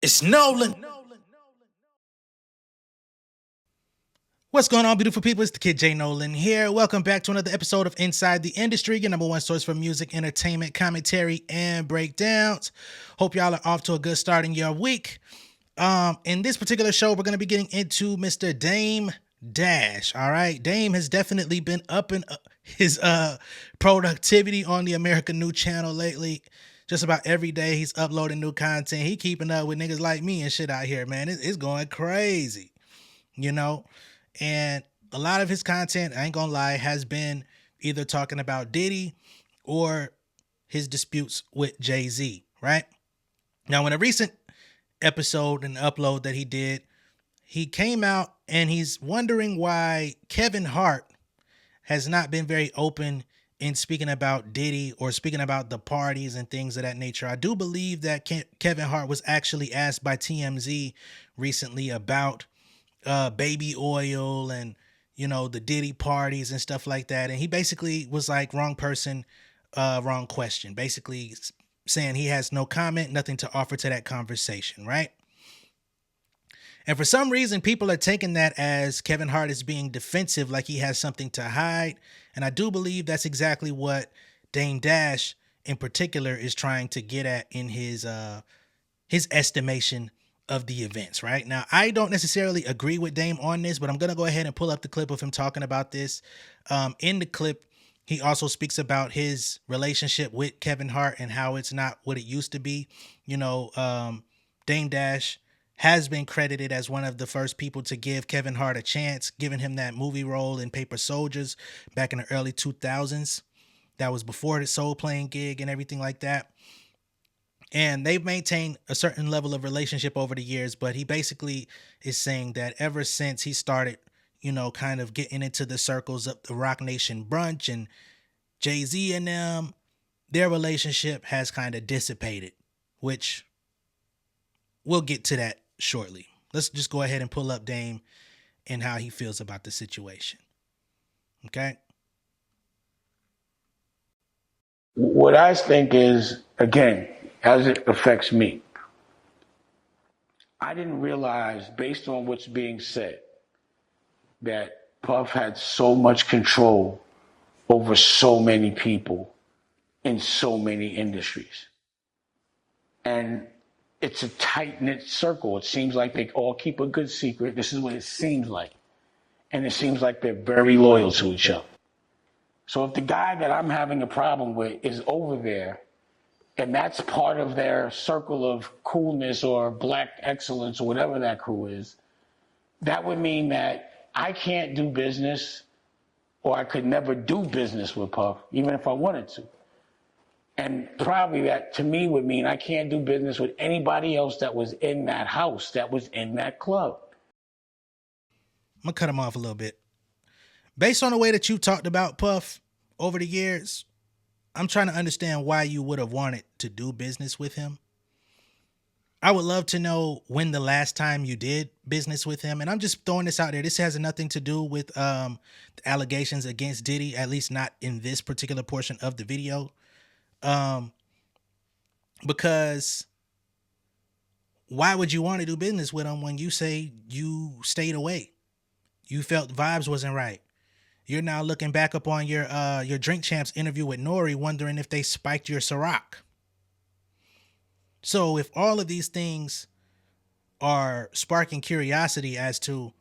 It's Nolan. What's going on, beautiful people? It's the kid J Nolan here. Welcome back to another episode of Inside the Industry, your number one source for music, entertainment, commentary, and breakdowns. Hope y'all are off to a good start in your week. In this particular show, we're going to be getting into Mr. Dame Dash. All right, Dame has definitely been upping his productivity on the American New Channel lately. Just about every day he's uploading new content. He keeping up with niggas like me and shit out here, man. It's going crazy, you know. And a lot of his content, I ain't gonna lie, has been either talking about Diddy or his disputes with Jay-Z, right? Now, in a recent episode and upload that he did, he came out and he's wondering why Kevin Hart has not been very open in speaking about Diddy or speaking about the parties and things of that nature. I do believe that Kevin Hart was actually asked by TMZ recently about baby oil and the Diddy parties and stuff like that, and he basically was like, wrong person, wrong question, basically saying he has no comment, nothing to offer to that conversation, right? And for some reason, people are taking that as Kevin Hart is being defensive, like he has something to hide. And I do believe that's exactly what Dame Dash in particular is trying to get at in his estimation of the events. Right now, I don't necessarily agree with Dame on this, but I'm gonna go ahead and pull up the clip of him talking about this. In the clip, he also speaks about his relationship with Kevin Hart and how it's not what it used to be. Dame Dash has been credited as one of the first people to give Kevin Hart a chance, giving him that movie role in Paper Soldiers back in the early 2000s. That was before the Soul Plane gig and everything like that. And they've maintained a certain level of relationship over the years, but he basically is saying that ever since he started, kind of getting into the circles of the Rock Nation brunch and Jay-Z and them, their relationship has kind of dissipated, which we'll get to that shortly. Let's just go ahead and pull up Dame and how he feels about the situation. Okay? What I think is, again, as it affects me, I didn't realize, based on what's being said, that Puff had so much control over so many people in so many industries. And it's a tight knit circle. It seems like they all keep a good secret. This is what it seems like. And it seems like they're very loyal to each other. So if the guy that I'm having a problem with is over there, and that's part of their circle of coolness or black excellence or whatever that crew is, that would mean that I can't do business, or I could never do business with Puff, even if I wanted to. And probably that to me would mean I can't do business with anybody else that was in that house, that was in that club. I'm going to cut him off a little bit. Based on the way that you talked about Puff over the years, I'm trying to understand why you would have wanted to do business with him. I would love to know when the last time you did business with him. And I'm just throwing this out there. This has nothing to do with the allegations against Diddy, at least not in this particular portion of the video. Because why would you want to do business with him when you say you stayed away? You felt vibes wasn't right. You're now looking back upon your Drink Champs interview with Nori, wondering if they spiked your Ciroc. So if all of these things are sparking curiosity as to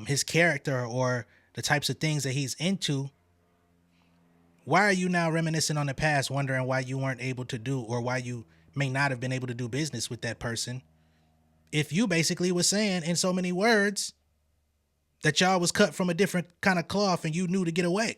his character or the types of things that he's into, why are you now reminiscing on the past, wondering why you weren't able to do, or why you may not have been able to do business with that person, if you basically was saying in so many words that y'all was cut from a different kind of cloth and you knew to get away?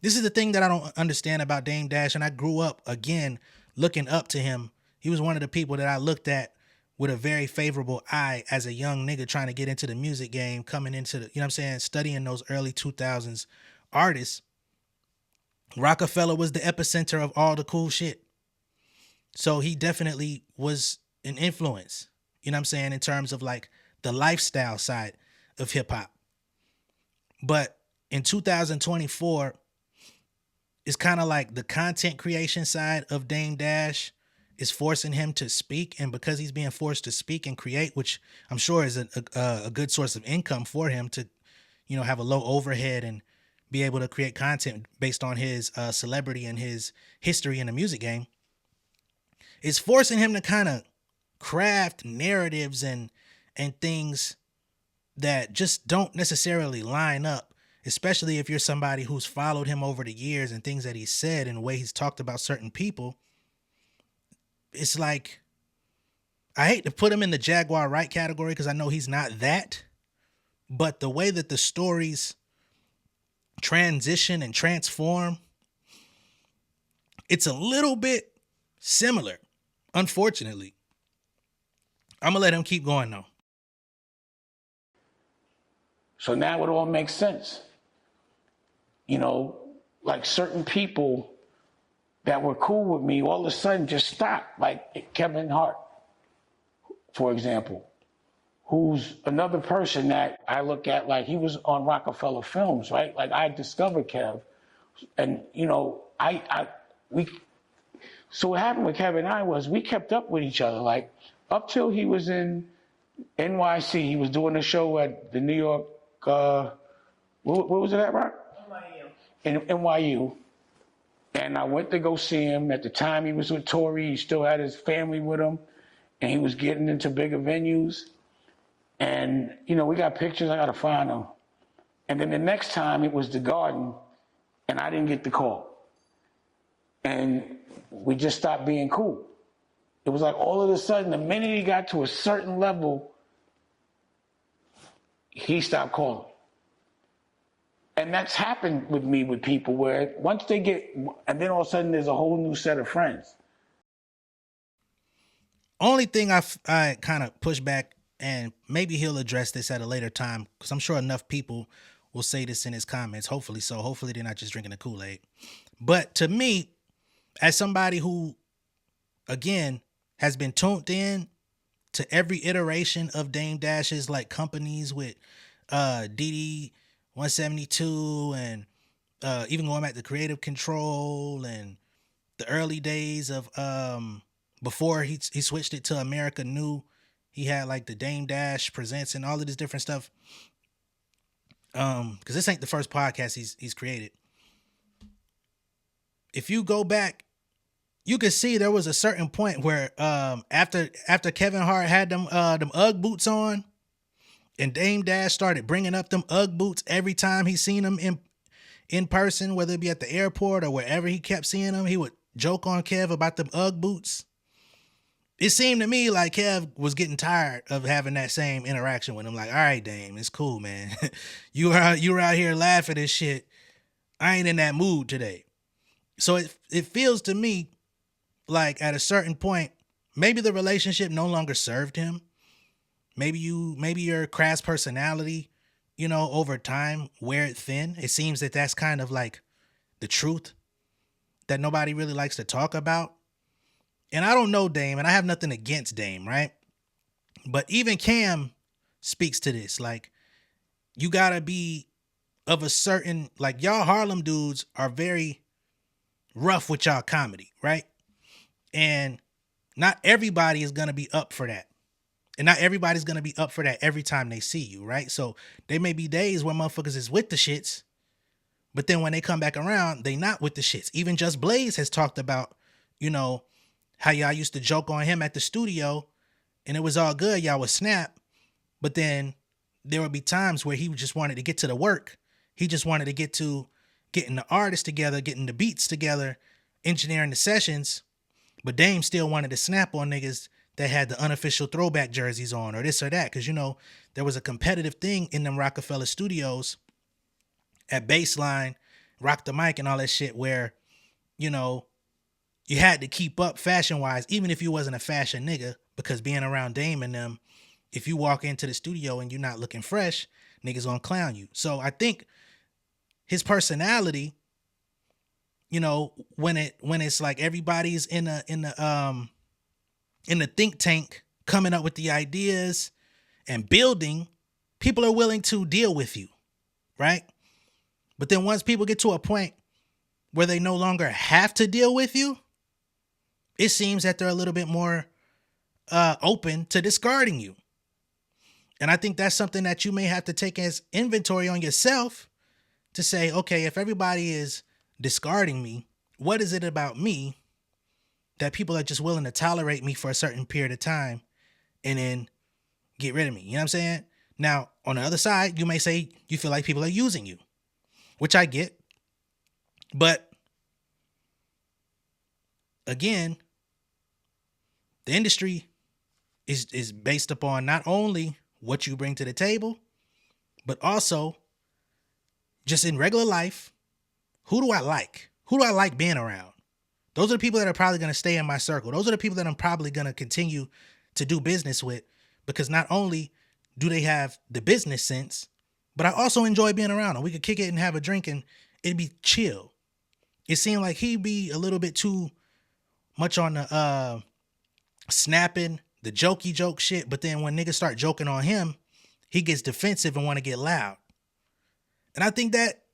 This is the thing that I don't understand about Dame Dash, and I grew up, again, looking up to him. He was one of the people that I looked at with a very favorable eye as a young nigga trying to get into the music game, coming into the, studying those early 2000s artists. Rockefeller was the epicenter of all the cool shit. So he definitely was an influence, in terms of like the lifestyle side of hip hop. But in 2024, it's kind of like the content creation side of Dame Dash is forcing him to speak, and because he's being forced to speak and create, which I'm sure is a good source of income for him to, have a low overhead and be able to create content based on his celebrity and his history in the music game, is forcing him to kind of craft narratives and things that just don't necessarily line up, especially if you're somebody who's followed him over the years and things that he's said and the way he's talked about certain people. It's like, I hate to put him in the Jaguar Wright category because I know he's not that, but the way that the stories transition and transform, it's a little bit similar, unfortunately. I'm gonna let him keep going though. So now it all makes sense. Like certain people that were cool with me all of a sudden just stopped. Like Kevin Hart, for example, who's another person that I look at like he was on Rockefeller Films, right? Like I discovered Kev, and so what happened with Kevin and I was we kept up with each other, like up till he was in NYC. He was doing a show at the New York, where was it at, Rock? In NYU. And I went to go see him. At the time he was with Tory, he still had his family with him, and he was getting into bigger venues. And, we got pictures, I gotta find them. And then the next time it was the Garden, and I didn't get the call. And we just stopped being cool. It was like all of a sudden, the minute he got to a certain level, he stopped calling. And that's happened with me with people where once they get, and then all of a sudden there's a whole new set of friends. Only thing I kind of push back, and maybe he'll address this at a later time, because I'm sure enough people will say this in his comments. Hopefully so. Hopefully they're not just drinking the Kool-Aid. But to me, as somebody who, again, has been tuned in to every iteration of Dame Dash's like companies with Diddy 172 and even going back to Creative Control and the early days of before he switched it to America New, he had like the Dame Dash Presents and all of this different stuff. Because this ain't the first podcast he's created. If you go back, you can see there was a certain point where after Kevin Hart had them Ugg boots on, and Dame Dash started bringing up them Ugg boots every time he seen them in person, whether it be at the airport or wherever he kept seeing them, he would joke on Kev about them Ugg boots. It seemed to me like Kev was getting tired of having that same interaction with him. Like, all right, Dame, it's cool, man. you were out here laughing and shit. I ain't in that mood today. So it feels to me like at a certain point, maybe the relationship no longer served him. Maybe your crass personality, over time wear it thin. It seems that that's kind of like the truth that nobody really likes to talk about. And I don't know Dame, and I have nothing against Dame, right? But even Cam speaks to this. Like, you gotta be of a certain, like, y'all Harlem dudes are very rough with y'all comedy, right? And not everybody is gonna be up for that. And not everybody's going to be up for that every time they see you, right? So there may be days where motherfuckers is with the shits, but then when they come back around, they not with the shits. Even Just Blaze has talked about, how y'all used to joke on him at the studio and it was all good. Y'all would snap. But then there would be times where he just wanted to get to the work. He just wanted to get to getting the artists together, getting the beats together, engineering the sessions. But Dame still wanted to snap on niggas that had the unofficial throwback jerseys on or this or that. Because, there was a competitive thing in them Rockefeller studios at Baseline, Rock the Mic and all that shit where, you had to keep up fashion-wise, even if you wasn't a fashion nigga, because being around Dame and them, if you walk into the studio and you're not looking fresh, niggas gonna clown you. So I think his personality, when it's like everybody's in the think tank coming up with the ideas and building, people are willing to deal with you, right? But then once people get to a point where they no longer have to deal with you, it seems that they're a little bit more open to discarding you. And I think that's something that you may have to take as inventory on yourself to say, okay, if everybody is discarding me, what is it about me that people are just willing to tolerate me for a certain period of time and then get rid of me? You know what I'm saying? Now, on the other side, you may say you feel like people are using you, which I get. But again, the industry is based upon not only what you bring to the table, but also just in regular life, who do I like? Who do I like being around? Those are the people that are probably going to stay in my circle. Those are the people that I'm probably going to continue to do business with, because not only do they have the business sense, but I also enjoy being around them. We could kick it and have a drink and it'd be chill. It seemed like he'd be a little bit too much on the snapping, the jokey joke shit, but then when niggas start joking on him, he gets defensive and want to get loud. And I think that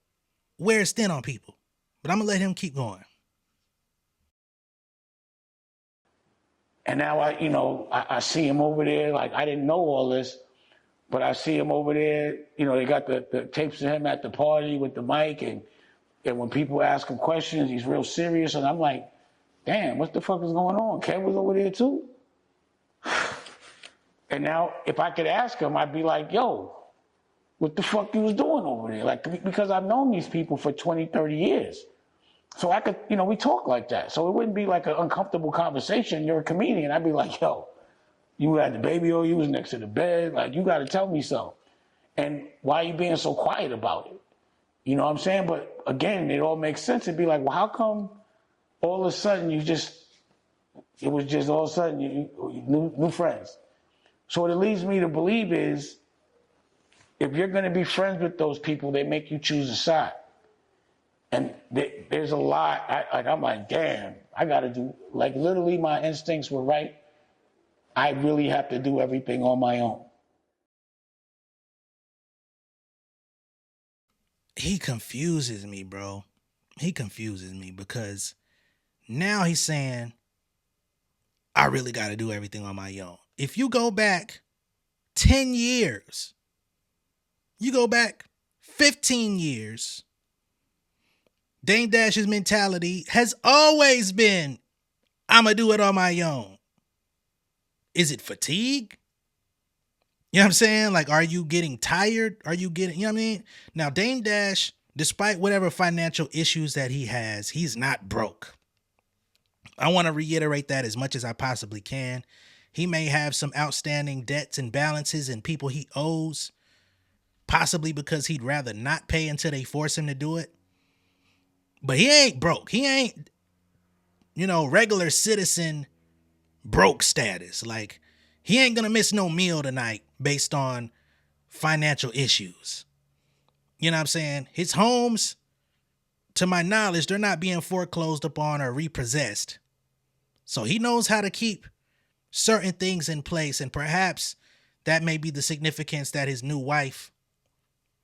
wears thin on people. But I'm going to let him keep going. And now I see him over there. Like, I didn't know all this, but I see him over there. They got the tapes of him at the party with the mic, and when people ask him questions, he's real serious. And I'm like, damn, what the fuck is going on? Kev was over there too. And now, if I could ask him, I'd be like, yo, what the fuck you was doing over there? Like, because I've known these people for 20, 30 years. So I could, we talk like that. So it wouldn't be like an uncomfortable conversation. You're a comedian. I'd be like, yo, you had the baby or you was next to the bed. Like, you got to tell me so. And why are you being so quiet about it? You know what I'm saying? But again, it all makes sense. It'd be like, well, how come all of a sudden it was just all of a sudden you new friends? So what it leads me to believe is, if you're going to be friends with those people, they make you choose a side. And there's a lot, I'm like, damn, I got to do, like, literally my instincts were right. I really have to do everything on my own. He confuses me, bro. He confuses me because now he's saying, I really got to do everything on my own. If you go back 10 years, you go back 15 years, Dame Dash's mentality has always been, I'm going to do it on my own. Is it fatigue? You know what I'm saying? Like, are you getting tired? Are you getting, you know what I mean? Now, Dame Dash, despite whatever financial issues that he has, he's not broke. I want to reiterate that as much as I possibly can. He may have some outstanding debts and balances and people he owes, possibly because he'd rather not pay until they force him to do it. But he ain't broke. He ain't, regular citizen broke status. Like, he ain't going to miss no meal tonight based on financial issues. You know what I'm saying? His homes, to my knowledge, they're not being foreclosed upon or repossessed. So he knows how to keep certain things in place, and perhaps that may be the significance that his new wife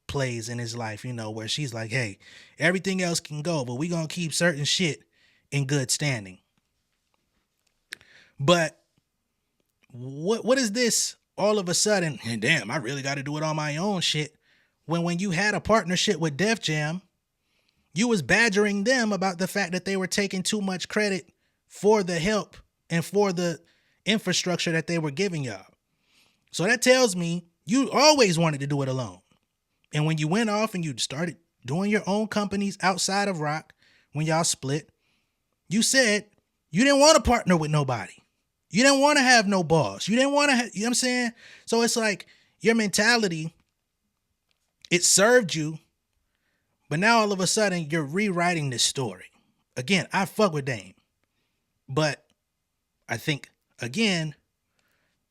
plays in his life, where she's like, hey, everything else can go, but we gonna keep certain shit in good standing. But what is this all of a sudden, and damn, I really got to do it on my own shit, when you had a partnership with Def Jam, you was badgering them about the fact that they were taking too much credit for the help and for the infrastructure that they were giving y'all. So that tells me you always wanted to do it alone. And when you went off and you started doing your own companies outside of rock, when y'all split, you said you didn't want to partner with nobody. You didn't want to have no boss. You didn't want to have, you know what I'm saying? So it's like your mentality, it served you, but now all of a sudden you're rewriting this story. Again, I fuck with Dame, but I think, again,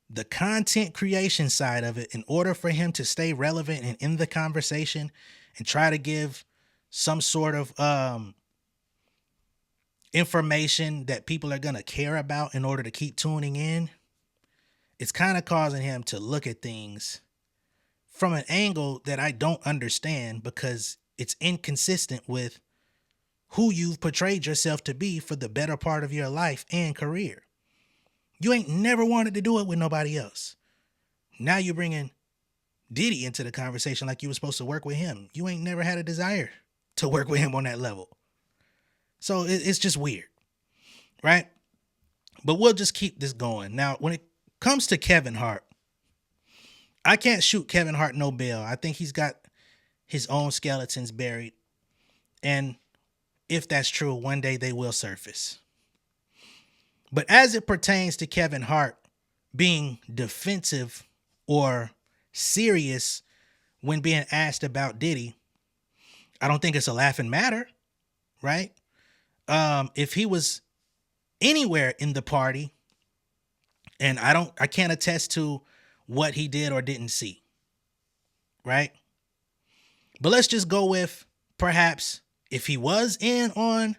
the content creation side of it, in order for him to stay relevant and in the conversation and try to give some sort of information that people are going to care about in order to keep tuning in, it's kind of causing him to look at things from an angle that I don't understand, because it's inconsistent with who you've portrayed yourself to be for the better part of your life and career. You ain't never wanted to do it with nobody else. Now you're bringing Diddy into the conversation like you were supposed to work with him. You ain't never had a desire to work with him on that level. So it's just weird, right? But we'll just keep this going. Now, when it comes to Kevin Hart, I can't shoot Kevin Hart no bail. I think he's got his own skeletons buried. And if that's true, one day they will surface. But as it pertains to Kevin Hart being defensive or serious when being asked about Diddy, I don't think it's a laughing matter, right? If he was anywhere in the party, and I can't attest to what he did or didn't see, right? But let's just go with perhaps if he was in on,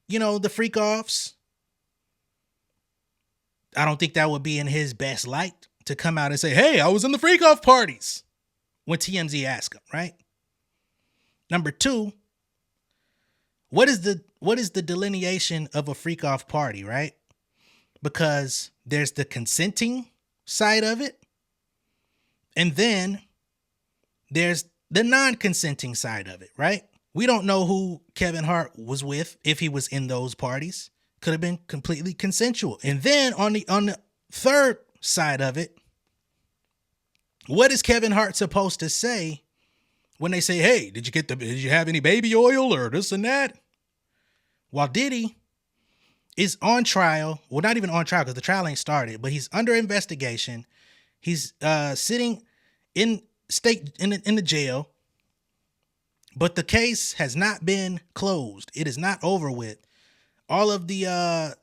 the freak offs, I don't think that would be in his best light to come out and say, hey, I was in the freak off parties when TMZ asked him, right? Number two, what is the delineation of a freak off party, right? Because there's the consenting side of it, and then there's the non-consenting side of it, right? We don't know who Kevin Hart was with if he was in those parties. Could have been completely consensual. And then on the third side of it, what is Kevin Hart supposed to say when they say, hey, did you have any baby oil or this and that? While Diddy is on trial, well, not even on trial because the trial ain't started, but he's under investigation. He's sitting in the jail, but the case has not been closed. It is not over with. All of the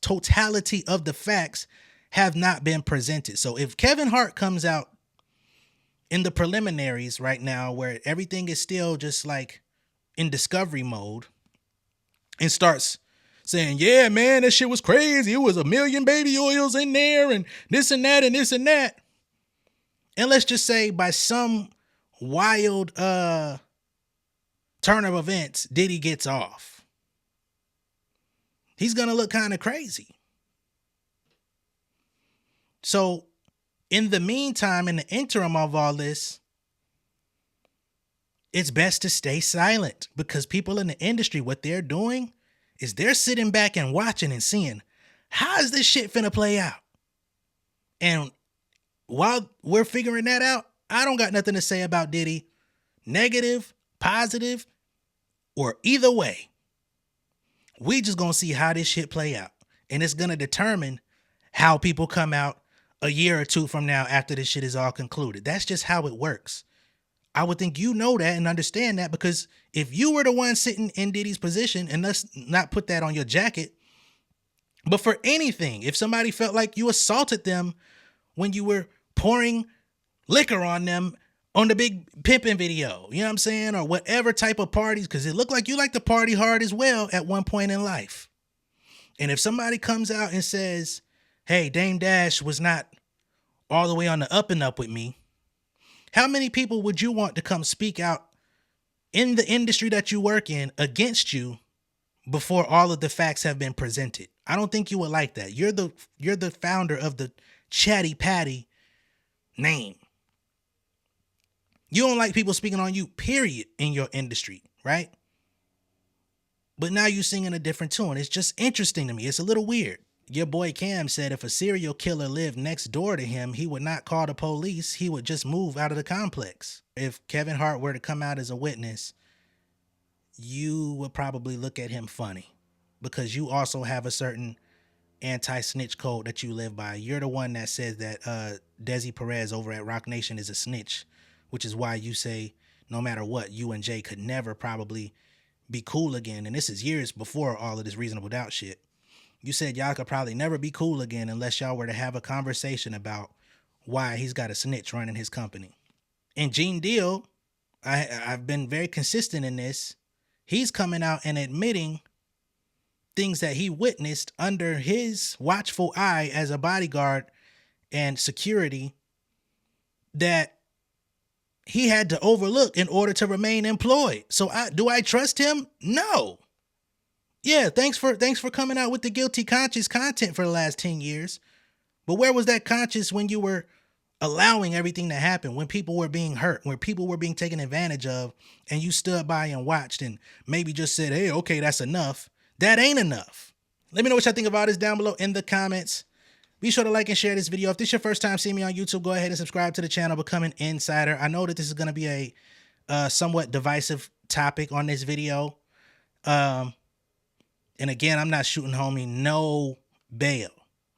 totality of the facts have not been presented. So if Kevin Hart comes out in the preliminaries right now, where everything is still just like in discovery mode, and starts saying, yeah, man, that shit was crazy. It was 1 million baby oils in there and this and that and this and that. And let's just say by some wild turn of events, Diddy gets off. He's going to look kind of crazy. So in the meantime, in the interim of all this, it's best to stay silent because people in the industry, what they're doing is they're sitting back and watching and seeing, how is this shit finna play out? And while we're figuring that out, I don't got nothing to say about Diddy, negative, positive, or either way. We just gonna see how this shit play out. And it's gonna determine how people come out a year or two from now after this shit is all concluded. That's just how it works. I would think you know that and understand that, because if you were the one sitting in Diddy's position, and let's not put that on your jacket, but for anything, if somebody felt like you assaulted them when you were pouring liquor on them on the big pimping video, you know what I'm saying? Or whatever type of parties, because it looked like you like to party hard as well at one point in life. And if somebody comes out and says, hey, Dame Dash was not all the way on the up and up with me, how many people would you want to come speak out in the industry that you work in against you before all of the facts have been presented? I don't think you would like that. You're the founder of the Chatty Patty name. You don't like people speaking on you, period, in your industry, right? But now you're singing a different tune. It's just interesting to me. It's a little weird. Your boy Cam said if a serial killer lived next door to him, he would not call the police. He would just move out of the complex. If Kevin Hart were to come out as a witness, you would probably look at him funny, because you also have a certain anti-snitch code that you live by. You're the one that says that Desi Perez over at Rock Nation is a snitch, which is why you say no matter what, you and Jay could never probably be cool again. And this is years before all of this reasonable doubt shit. You said y'all could probably never be cool again unless y'all were to have a conversation about why he's got a snitch running his company. And Gene Deal, I've been very consistent in this. He's coming out and admitting things that he witnessed under his watchful eye as a bodyguard and security that he had to overlook in order to remain employed. So do I trust him? No. Yeah, thanks for coming out with the guilty conscious content for the last 10 years. But where was that conscience when you were allowing everything to happen, when people were being hurt, when people were being taken advantage of, and you stood by and watched and maybe just said, hey, okay, that's enough? That ain't enough. Let me know what y'all think about this down below in the comments. Be sure to like and share this video. If this is your first time seeing me on YouTube, go ahead and subscribe to the channel, become an insider. I know that this is going to be a somewhat divisive topic on this video. And again, I'm not shooting homie no bail.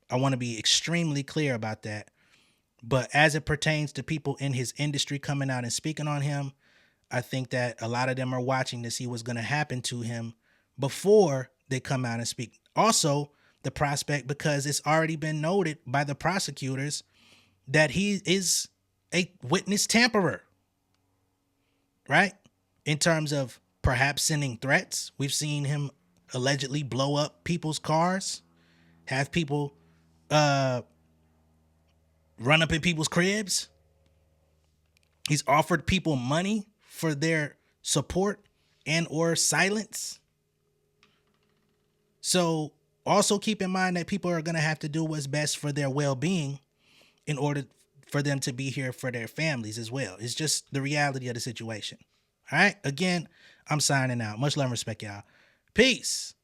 I want to be extremely clear about that. But as it pertains to people in his industry coming out and speaking on him, I think that a lot of them are watching to see what's going to happen to him before they come out and speak. Also, the prospect, because it's already been noted by the prosecutors that he is a witness tamperer, right? In terms of perhaps sending threats. We've seen him allegedly blow up people's cars, have people run up in people's cribs. He's offered people money for their support and or silence. So also keep in mind that people are going to have to do what's best for their well-being in order for them to be here for their families as well. It's just the reality of the situation. All right. Again, I'm signing out. Much love and respect, y'all. Peace.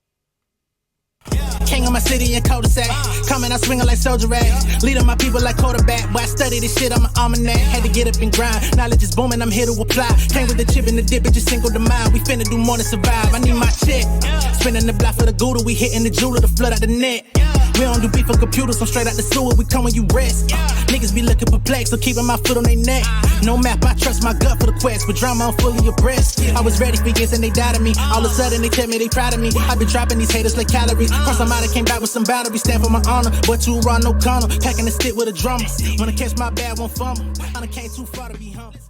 King of my city and cul-de-sac. Coming out swinging like soldier rag. Leading my people like quarterback. Boy, I study this shit, I'm an almanac. Had to get up and grind. Knowledge is booming, I'm here to apply. Came with the chip and the dip, it just single the mind. We finna do more than survive. I need my check. Spinning the block for the gouda. We hitting the jeweler to flood out the net. We don't do beef for computers, I'm straight out the sewer. We come when you rest. Niggas be looking perplexed, so keeping my foot on their neck. No map, I trust my gut for the quest. With drama, I'm fully abreast. I was ready for years and they doubted me. All of a sudden they tell me they proud of me. I been dropping these haters like calories. Cross them out, I came back with some batteries. Stand for my honor, but too raw, no corner. Packing the stick with a drummer. Wanna catch my bad, won't fumble. I done came too far to be humble.